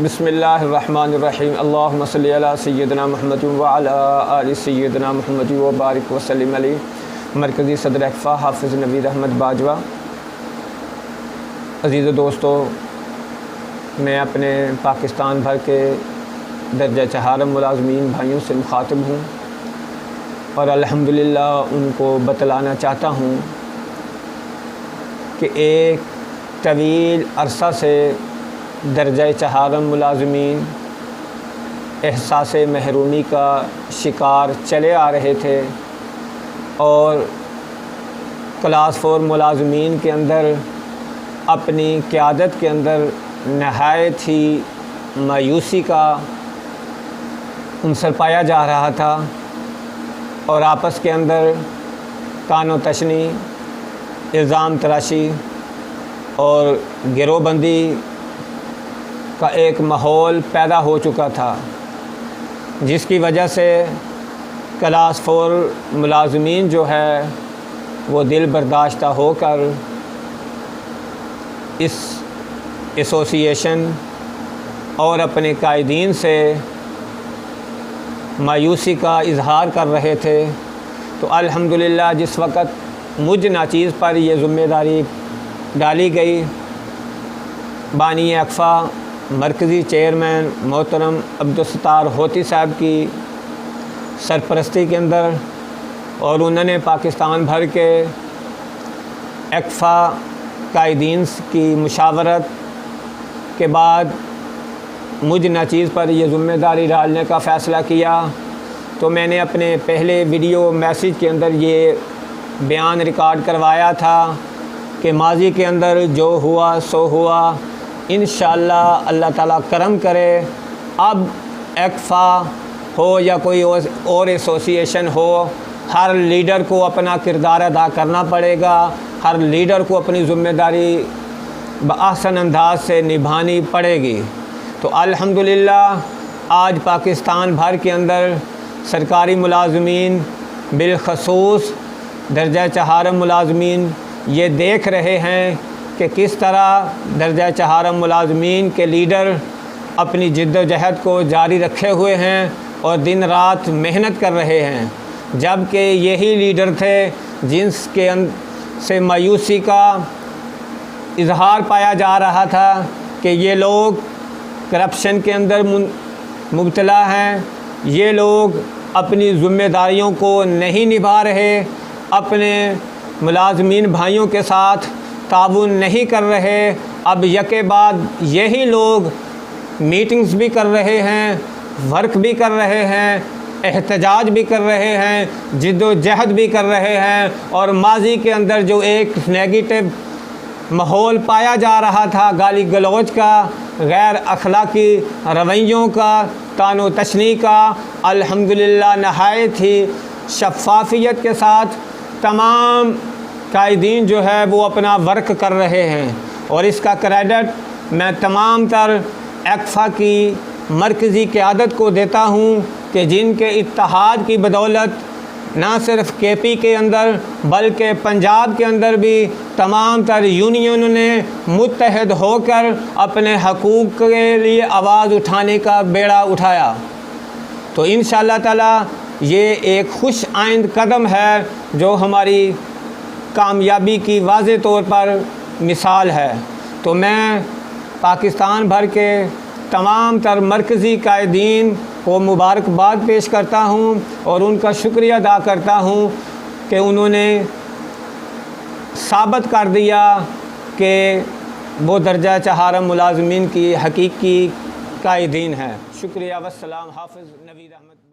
بسم اللہ الرحمن الرحیم اللہم صلی علی سیدنا محمد وعلی آل سیدنا محمد وبارک وسلم علیہ۔ مرکزی صدر اقفا حافظ نوید احمد باجوہ۔ عزیز و دوستو، میں اپنے پاکستان بھر کے درجہ چہارم ملازمین بھائیوں سے مخاطب ہوں اور الحمدللہ ان کو بتلانا چاہتا ہوں کہ ایک طویل عرصہ سے درجہ چہارم ملازمین احساس محرومی کا شکار چلے آ رہے تھے اور کلاس 4 ملازمین کے اندر اپنی قیادت کے اندر نہایت ہی مایوسی کا عنصر پایا جا رہا تھا اور آپس کے اندر کان و تشنی، الزام تراشی اور گروہ بندی کا ایک ماحول پیدا ہو چکا تھا، جس کی وجہ سے کلاس 4 ملازمین جو ہے وہ دل برداشتہ ہو کر اس ایسوسی ایشن اور اپنے قائدین سے مایوسی کا اظہار کر رہے تھے۔ تو الحمدللہ جس وقت مجھ ناچیز پر یہ ذمہ داری ڈالی گئی، بانی اقفا مرکزی چیئرمین محترم عبدالستار ہوتی صاحب کی سرپرستی کے اندر، اور انہوں نے پاکستان بھر کے اقفا قائدین کی مشاورت کے بعد مجھ ناچیز پر یہ ذمہ داری ڈالنے کا فیصلہ کیا۔ تو میں نے اپنے پہلے ویڈیو میسیج کے اندر یہ بیان ریکارڈ کروایا تھا کہ ماضی کے اندر جو ہوا سو ہوا، انشاءاللہ اللہ تعالیٰ کرم کرے، اب اقفا ہو یا کوئی اور ایسوسی ایشن ہو، ہر لیڈر کو اپنا کردار ادا کرنا پڑے گا، ہر لیڈر کو اپنی ذمہ داری بآحسن انداز سے نبھانی پڑے گی۔ تو الحمدللہ آج پاکستان بھر کے اندر سرکاری ملازمین بالخصوص درجہ چہارم ملازمین یہ دیکھ رہے ہیں کہ کس طرح درجہ چہارم ملازمین کے لیڈر اپنی جد و جہد کو جاری رکھے ہوئے ہیں اور دن رات محنت کر رہے ہیں، جبکہ یہی لیڈر تھے جنس کے سے مایوسی کا اظہار پایا جا رہا تھا کہ یہ لوگ کرپشن کے اندر مبتلا ہیں، یہ لوگ اپنی ذمہ داریوں کو نہیں نبھا رہے، اپنے ملازمین بھائیوں کے ساتھ تعاون نہیں کر رہے۔ اب یکے بعد یہی لوگ میٹنگز بھی کر رہے ہیں، ورک بھی کر رہے ہیں، احتجاج بھی کر رہے ہیں، جد و جہد بھی کر رہے ہیں، اور ماضی کے اندر جو ایک نیگیٹو ماحول پایا جا رہا تھا، گالی گلوچ کا، غیر اخلاقی رویوں کا، طعن و تشنیع کا، الحمدللہ نہایت ہی شفافیت کے ساتھ تمام قائدین جو ہے وہ اپنا ورک کر رہے ہیں، اور اس کا کریڈٹ میں تمام تر اقفا کی مرکزی قیادت کو دیتا ہوں کہ جن کے اتحاد کی بدولت نہ صرف کے پی کے اندر بلکہ پنجاب کے اندر بھی تمام تر یونینوں نے متحد ہو کر اپنے حقوق کے لیے آواز اٹھانے کا بیڑا اٹھایا۔ تو انشاءاللہ تعالی یہ ایک خوش آئند قدم ہے جو ہماری کامیابی کی واضح طور پر مثال ہے۔ تو میں پاکستان بھر کے تمام تر مرکزی قائدین کو مبارکباد پیش کرتا ہوں اور ان کا شکریہ ادا کرتا ہوں کہ انہوں نے ثابت کر دیا کہ وہ درجہ چہارم ملازمین کی حقیقی قائدین ہیں۔ شکریہ والسلام۔ حافظ نوید احمد۔